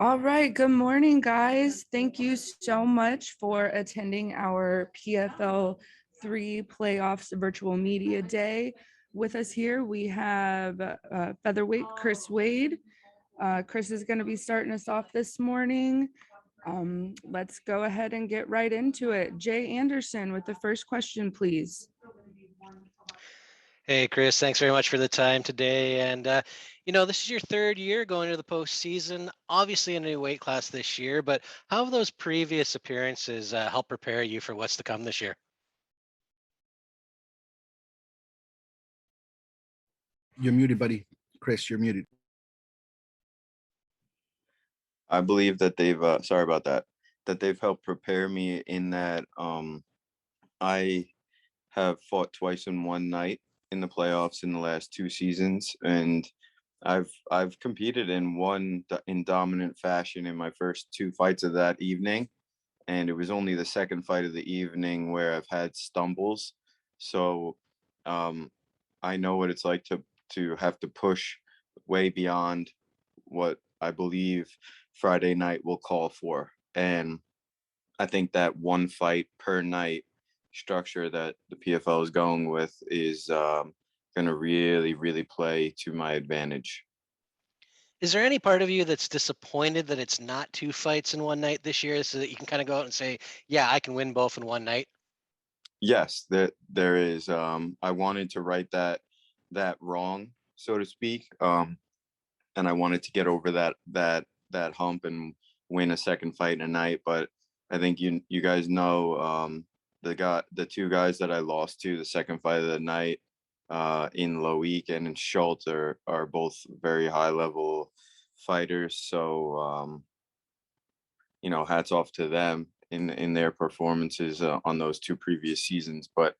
All right. Good morning, guys. Thank you so much for attending our PFL 3 Playoffs Virtual Media Day. With us here, we have featherweight Chris Wade. Chris is going to be starting us off this morning. Let's go ahead and get right into it. Jay Anderson with the first question, please. Hey, Chris, thanks very much for the time today. And, this is your third year going to the postseason, obviously in a new weight class this year, but how have those previous appearances helped prepare you for what's to come this year? You're muted, buddy. Chris, you're muted. I believe that they've sorry about that, that they've helped prepare me in that I have fought twice in one night in the playoffs in the last two seasons, and I've competed and won in dominant fashion in my first two fights of that evening, and it was only the second fight of the evening where I've had stumbles. So I know what it's like to have to push way beyond what I believe Friday night will call for. And I think that one fight per night structure that the PFL is going with is going to really, really play to my advantage. Is there any part of you that's disappointed that it's not two fights in one night this year so that you can kind of go out and say, yeah, I can win both in one night? Yes, there is. I wanted to right that wrong, so to speak. And I wanted to get over that hump and win a second fight in a night. But I think you guys know the two guys that I lost to the second fight of the night in Loic and in Schultz are both very high level fighters. So hats off to them in their performances on those two previous seasons. But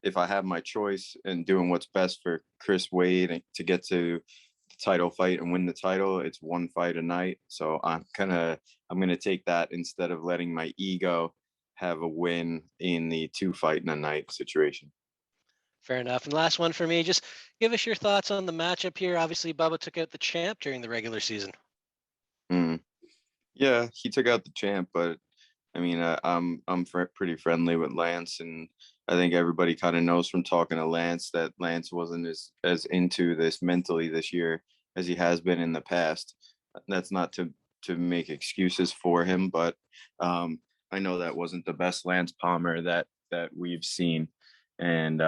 if I have my choice and doing what's best for Chris Wade to get to the title fight and win the title, it's one fight a night. So I'm gonna take that instead of letting my ego have a win in the two fight in a night situation. Fair enough. And last one for me, just give us your thoughts on the matchup here. Obviously, Bubba took out the champ during the regular season. Yeah, he took out the champ, but I mean, I'm pretty friendly with Lance, and I think everybody kind of knows from talking to Lance that Lance wasn't as into this mentally this year as he has been in the past. That's not to make excuses for him, but I know that wasn't the best Lance Palmer that we've seen, and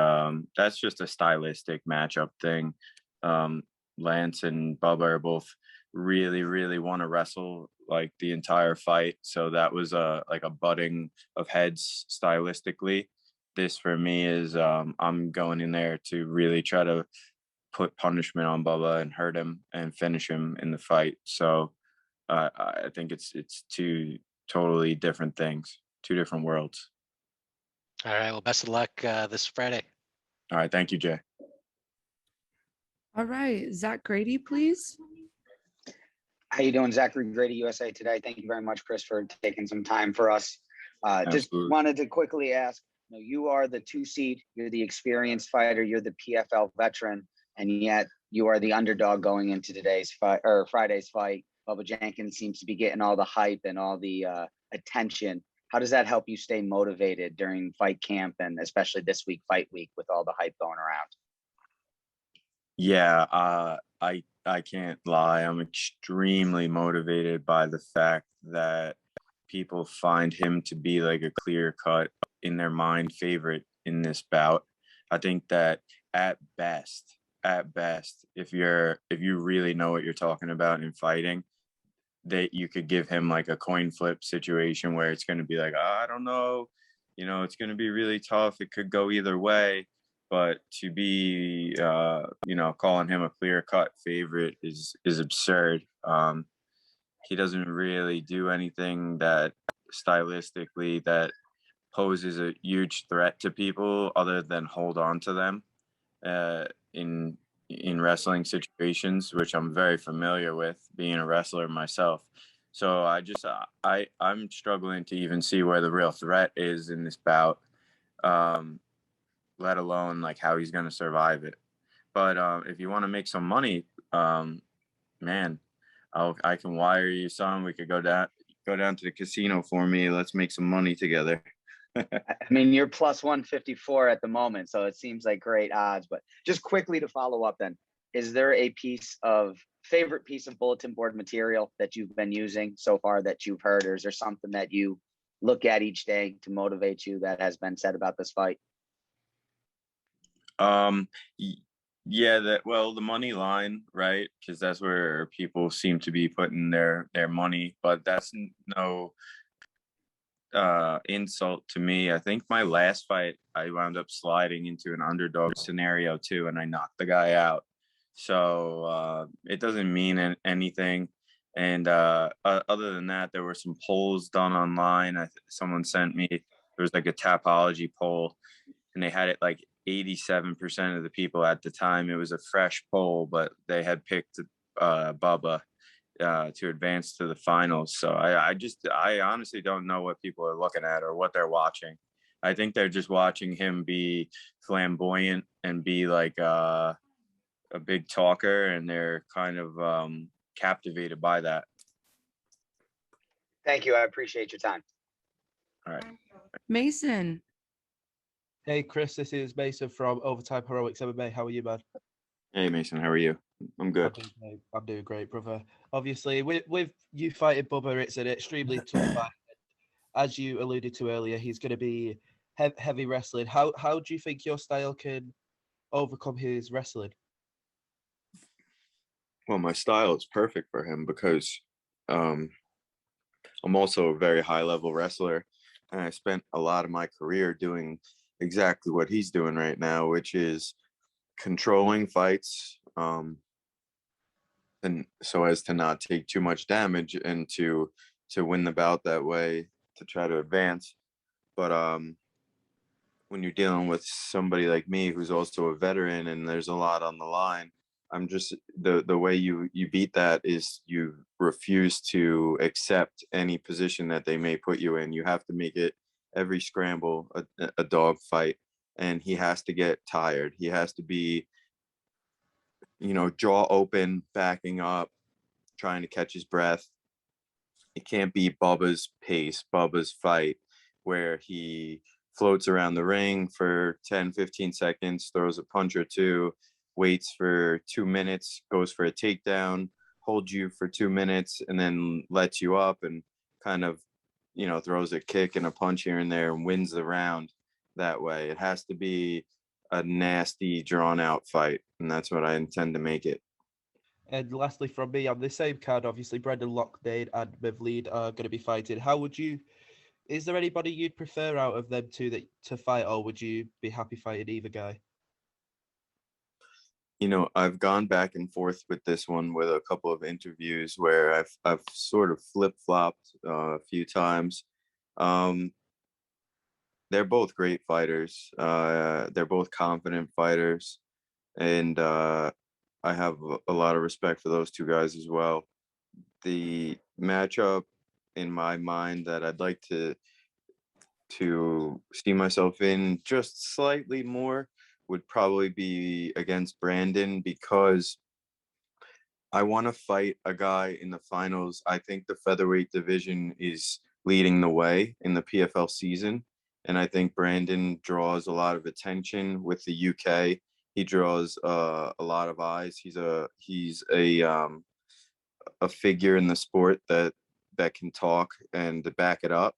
that's just a stylistic matchup thing. Lance and Bubba are both really, really want to wrestle like the entire fight. So that was like a butting of heads stylistically. This for me is I'm going in there to really try to put punishment on Bubba and hurt him and finish him in the fight. So I think it's two totally different things, two different worlds. All right. Well, best of luck this Friday. All right. Thank you, Jay. All right. Zach Grady, please. How you doing, Zachary Grady, USA Today? Thank you very much, Chris, for taking some time for us. Just wanted to quickly ask, you are the 2 seed, you're the experienced fighter, you're the PFL veteran, and yet you are the underdog going into today's fight or Friday's fight. Bubba Jenkins seems to be getting all the hype and all the attention. How does that help you stay motivated during fight camp and especially this week, fight week, with all the hype going around? Yeah, I can't lie. I'm extremely motivated by the fact that people find him to be like a clear cut in their mind favorite in this bout. I think that at best, if you really know what you're talking about in fighting, that you could give him like a coin flip situation where it's going to be like, I don't know, it's going to be really tough. It could go either way. But to be, calling him a clear-cut favorite is absurd. He doesn't really do anything that stylistically that poses a huge threat to people other than hold on to them in wrestling situations, which I'm very familiar with being a wrestler myself. So I'm struggling to even see where the real threat is in this bout. Let alone like how he's going to survive it. But if you want to make some money, man, I can wire you some. We could go down to the casino for me. Let's make some money together. I mean, you're plus 154 at the moment, so it seems like great odds. But just quickly to follow up then, is there a favorite piece of bulletin board material that you've been using so far that you've heard, or is there something that you look at each day to motivate you that has been said about this fight? Yeah, the money line, right? Because that's where people seem to be putting their money, but that's no insult to me. I think my last fight, I wound up sliding into an underdog scenario too, and I knocked the guy out. So it doesn't mean anything. And other than that, there were some polls done online. Someone sent me, there was like a Tapology poll, and they had it like 87% of the people at the time. It was a fresh poll, but they had picked Bubba to advance to the finals. So I honestly don't know what people are looking at or what they're watching. I think they're just watching him be flamboyant and be like a big talker, and they're kind of captivated by that. Thank you. I appreciate your time. All right. Mason. Hey, Chris, this is Mason from Overtime Heroics MMA. How are you, man? Hey, Mason, how are you? I'm good. I'm doing great, brother. Obviously, with you fighting Bubba, it's an extremely tough fight. As you alluded to earlier, he's going to be heavy wrestling. How do you think your style can overcome his wrestling? Well, my style is perfect for him because I'm also a very high level wrestler, and I spent a lot of my career doing exactly what he's doing right now, which is controlling fights, and so as to not take too much damage and to win the bout that way, to try to advance. But when you're dealing with somebody like me who's also a veteran and there's a lot on the line, I'm just the way you beat that is you refuse to accept any position that they may put you in. You have to make it every scramble a dog fight, and he has to get tired. He has to be, jaw open, backing up, trying to catch his breath. It can't be Bubba's pace, Bubba's fight, where he floats around the ring for 10, 15 seconds, throws a punch or two, waits for 2 minutes, goes for a takedown, holds you for 2 minutes, and then lets you up and kind of, throws a kick and a punch here and there and wins the round that way. It has to be a nasty, drawn-out fight, and that's what I intend to make it. And lastly, from me, on the same card, obviously, Brendan Loughnane and Mevleed are going to be fighting. Is there anybody you'd prefer out of them two to fight, or would you be happy fighting either guy? I've gone back and forth with this one with a couple of interviews where I've sort of flip-flopped a few times. They're both great fighters. They're both confident fighters, and I have a lot of respect for those two guys as well. The matchup in my mind that I'd like to see myself in just slightly more would probably be against Brandon, because I want to fight a guy in the finals. I think the featherweight division is leading the way in the PFL season, and I think Brandon draws a lot of attention with the UK. He draws a lot of eyes. He's a figure in the sport that can talk and to back it up.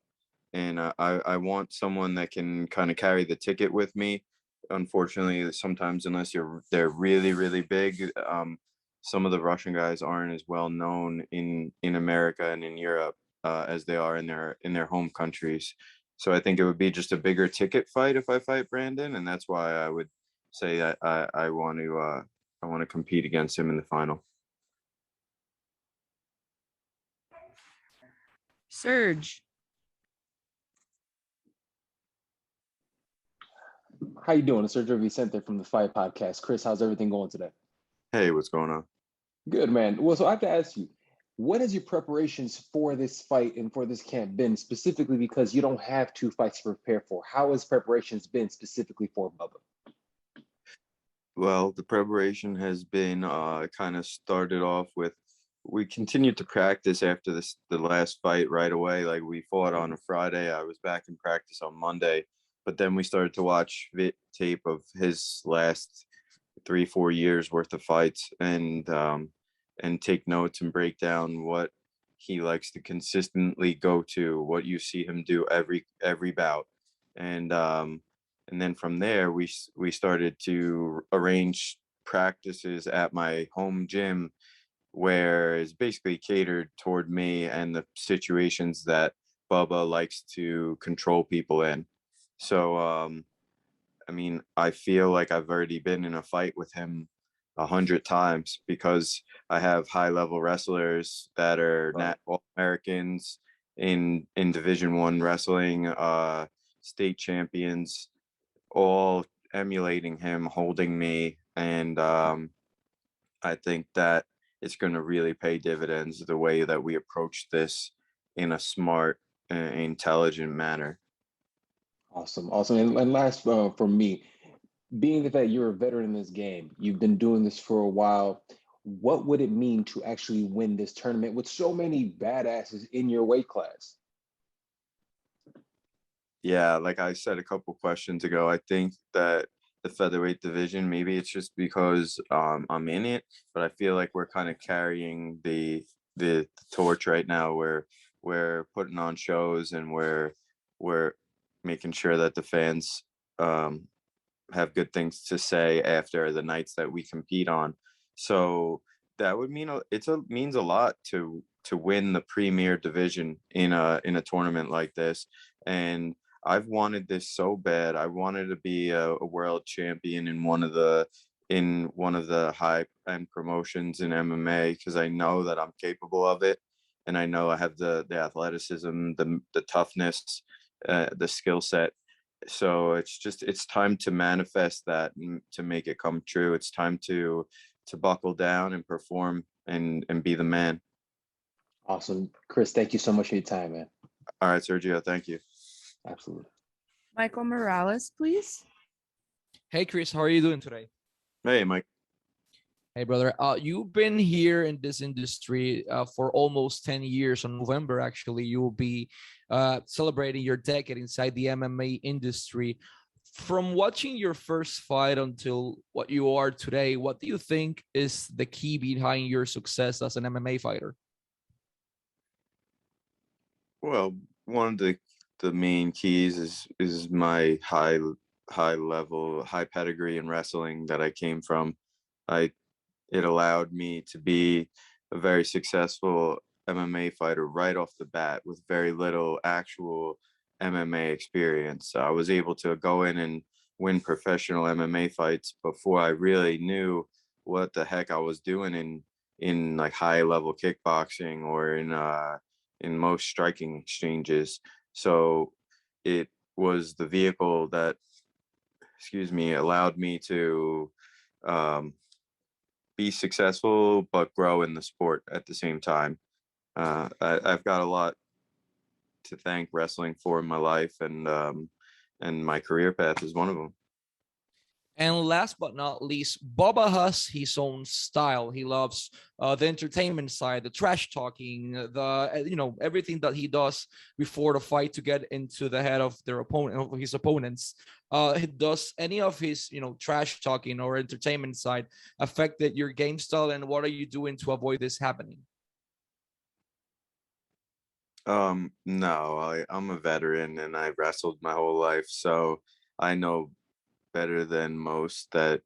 And I want someone that can kind of carry the ticket with me. Unfortunately, sometimes unless they're really, really big, some of the Russian guys aren't as well known in America and in Europe as they are in their home countries. So I think it would be just a bigger ticket fight if I fight Brandon, and that's why I would say that I want to compete against him in the final. Serge. How you doing? It's Sergio Vicente from the Fight Podcast. Chris, how's everything going today? Hey, what's going on? Good, man. Well, so I have to ask you, what has your preparations for this fight and for this camp been, specifically because you don't have 2 fights to prepare for? How has preparations been specifically for Bubba? Well, the preparation has been kind of started off with we continued to practice after the last fight right away. Like, we fought on a Friday. I was back in practice on Monday, but then we started to watch tape of his last 3-4 years worth of fights, and take notes and break down what he likes to consistently go to, what you see him do every bout. And then from there we started to arrange practices at my home gym, where it's basically catered toward me and the situations that Bubba likes to control people in. So I mean, I feel like I've already been in a fight with him 100 times, because I have high level wrestlers that are Right. all Americans in Division I wrestling, state champions, all emulating him, holding me, and I think that it's going to really pay dividends the way that we approach this in a smart, intelligent manner. Awesome, awesome. And last from me, being that you're a veteran in this game, you've been doing this for a while. What would it mean to actually win this tournament with so many badasses in your weight class? Yeah, like I said a couple questions ago, I think that the featherweight division, maybe it's just because I'm in it, but I feel like we're kind of carrying the torch right now, where we're putting on shows, and we're making sure that the fans um, have good things to say after the nights that we compete on. So that would mean means a lot to win the premier division in a tournament like this. And I've wanted this so bad. I wanted to be a world champion in one of the high end promotions in MMA, because I know that I'm capable of it, and I know I have the athleticism, the toughness, the skill set. So it's time to manifest that and to make it come true. It's time to buckle down and perform and be the man. Awesome. Chris, thank you so much for your time, man. All right, Sergio, thank you. Absolutely. Michael Morales, please. Hey, Chris, how are you doing today? Hey, Mike. Hey, brother. You've been here in this industry for almost 10 years. On November, actually, you will be celebrating your decade inside the MMA industry. From watching your first fight until what you are today, what do you think is the key behind your success as an MMA fighter? Well, one of the main keys is my high level, high pedigree in wrestling that I came from. I It allowed me to be a very successful MMA fighter right off the bat with very little actual MMA experience. I was able to go in and win professional MMA fights before I really knew what the heck I was doing in like high level kickboxing or in most striking exchanges. So it was the vehicle that, excuse me, allowed me to um, be successful but grow in the sport at the same time. I've got a lot to thank wrestling for in my life, and my career path is one of them. And last but not least, Bubba has his own style. He loves the entertainment side, the trash talking, the everything that he does before the fight to get into the head of his opponents. Does any of his trash talking or entertainment side affected your game style, and what are you doing to avoid this happening? No, I'm a veteran and I wrestled my whole life, so I know better than most that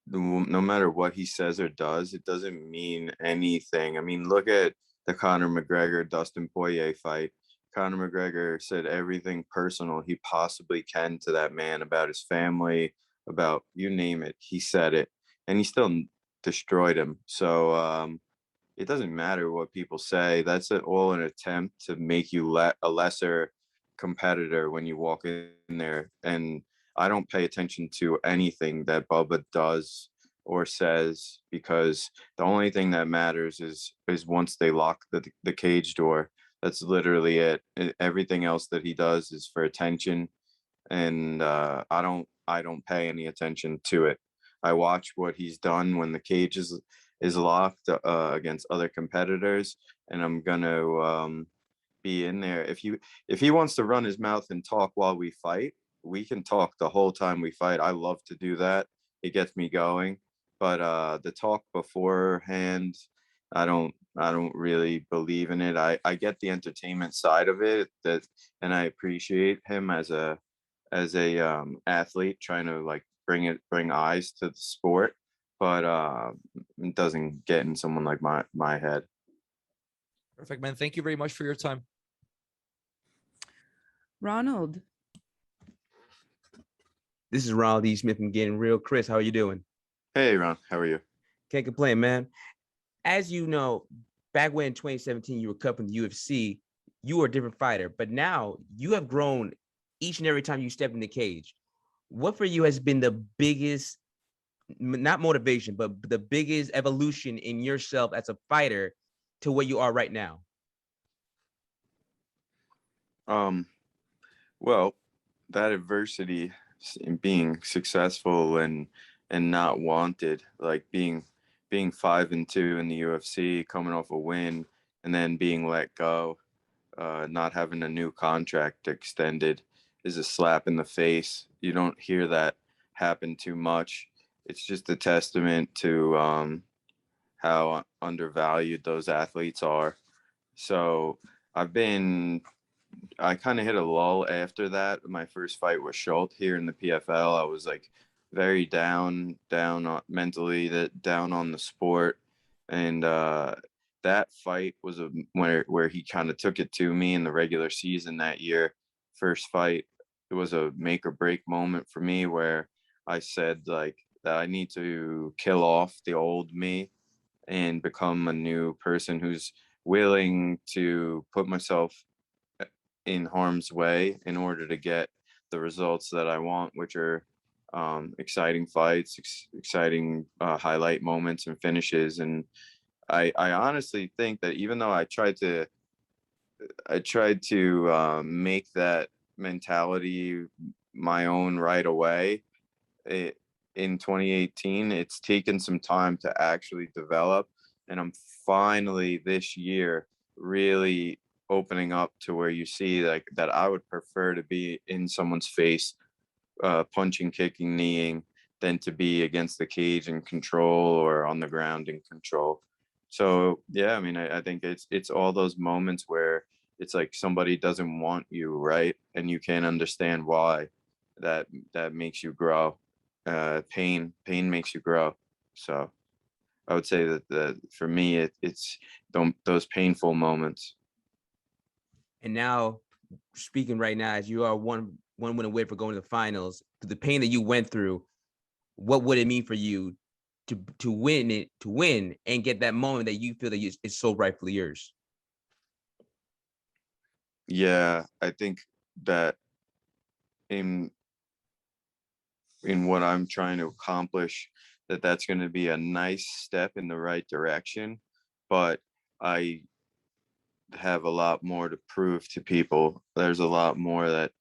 no matter what he says or does, it doesn't mean anything. I mean, look at the Conor McGregor Dustin Poirier fight. Conor McGregor said everything personal he possibly can to that man, about his family, about you name it. He said it, and he still destroyed him. So it doesn't matter what people say. That's all an attempt to make you a lesser competitor when you walk in there. And I don't pay attention to anything that Bubba does or says, because the only thing that matters is once they lock the cage door. That's literally it. Everything else that he does is for attention, and I don't pay any attention to it. I watch what he's done when the cage is locked against other competitors, and I'm gonna be in there. If he wants to run his mouth and talk while we fight, we can talk the whole time we fight. I love to do that. It gets me going. But the talk beforehand, I don't really believe in it. I get the entertainment side of it, and I appreciate him as a athlete trying to like bring eyes to the sport, but it doesn't get in someone like my head. Perfect, man. Thank you very much for your time. Ronald. This is Ronald E. Smith from Getting Real. Chris, how are you doing? Hey, Ron, how are you? Can't complain, man. As you know, back when in 2017 you were cupping the UFC, you were a different fighter, but now you have grown each and every time you step in the cage. What for you has been the biggest, not motivation, but the biggest evolution in yourself as a fighter to where you are right now? Well, that adversity in being successful and not wanted, like being 5-2 in the UFC, coming off a win, and then being let go, not having a new contract extended, is a slap in the face. You don't hear that happen too much. It's just a testament to how undervalued those athletes are. So I kind of hit a lull after that. My first fight was Schultz here in the PFL. I was like very down mentally, down on the sport, and that fight was where he kind of took it to me in the regular season that year. First fight, it was a make or break moment for me where I said like that I need to kill off the old me and become a new person who's willing to put myself in harm's way in order to get the results that I want, which are exciting fights, exciting highlight moments and finishes. And I honestly think that even though I tried to make that mentality my own right away, in 2018, it's taken some time to actually develop. And I'm finally this year really opening up to where you see like that I would prefer to be in someone's face, punching, kicking, kneeing, than to be against the cage in control or on the ground in control. So yeah, I mean, I think it's all those moments where it's like somebody doesn't want you, right? And you can't understand why. That makes you grow. Pain makes you grow. So I would say that for me, it's those painful moments. And now, speaking right now, as you are one win away for going to the finals, the pain that you went through, what would it mean for you to win and get that moment that you feel that is so rightfully yours? Yeah, I think that in what I'm trying to accomplish, that's going to be a nice step in the right direction, but I have a lot more to prove to people. There's a lot more that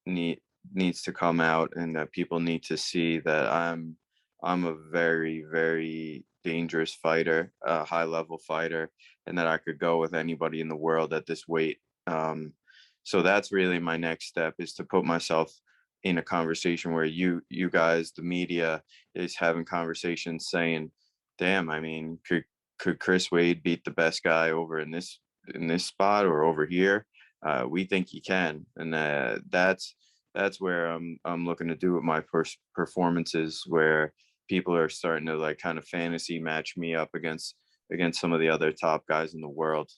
needs to come out, and that people need to see that I'm a very, very dangerous fighter, a high level fighter, and that I could go with anybody in the world at this weight. So that's really my next step, is to put myself in a conversation where you guys, the media, is having conversations saying, damn, I mean, could Chris Wade beat the best guy over in this spot or over here? We think he can, and that's where I'm looking to do with my performances, where people are starting to like kind of fantasy match me up against some of the other top guys in the world.